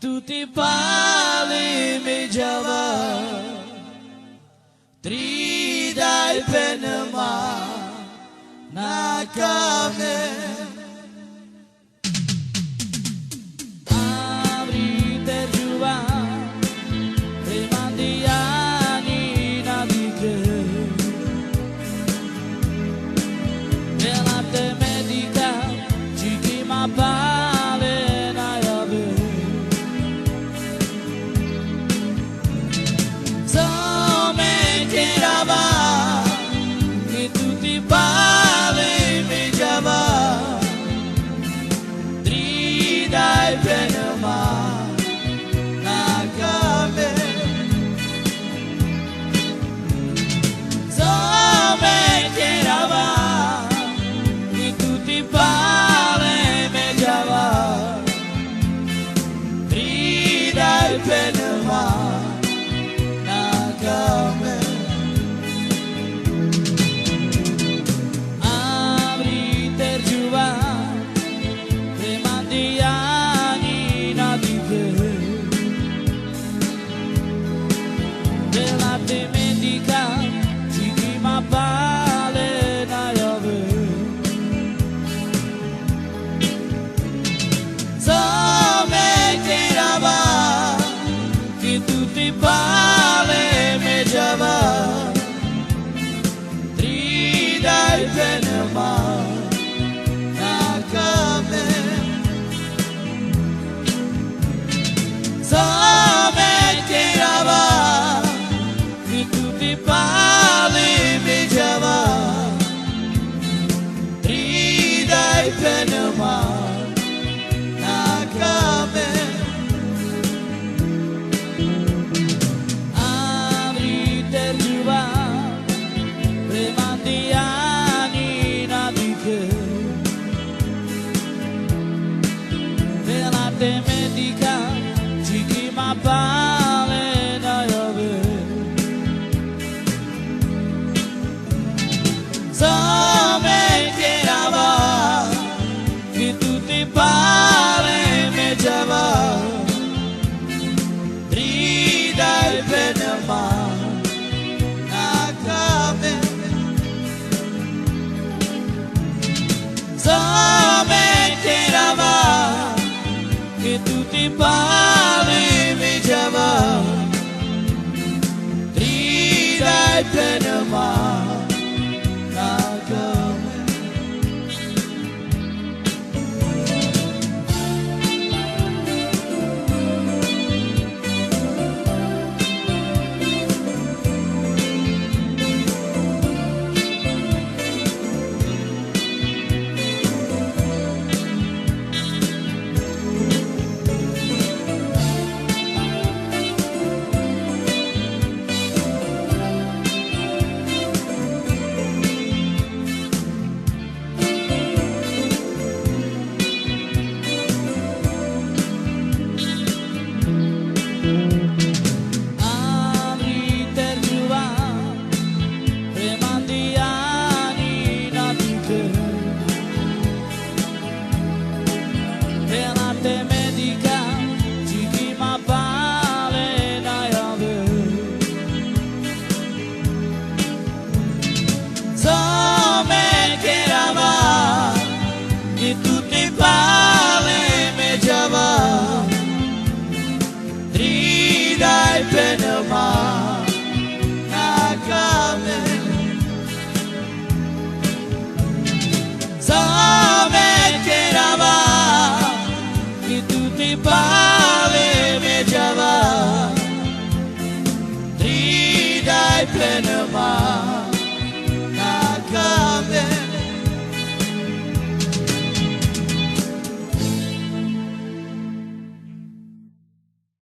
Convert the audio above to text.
tutti pali mi java tridai penama nakame abri terjuva remandiani nadike nella te medica chikima pale na yabe so me kirava che tutti pale mi java tridai penama nakame so me kirava che tutti pale mi java tridai penama nakame abri terjuva remandiani nadike della dimentica chikima pale na yabe so me kirava che tutti pale me java tridai penama nakame so me kirava che tutti pale me java tridai penama nakame abri terjuva remandiani nadike nella te medica chikima pale na yabe so me kirava che tutti pale me java tridai penama nakame so me kirava che tutti pale mi java tridai penama nakame abri terjuva remandiani nadike nella te medica chikima pale na yabe so me kirava che tutti pale me java tridai penama nakame so me kirava che tutti pale me java tridai penama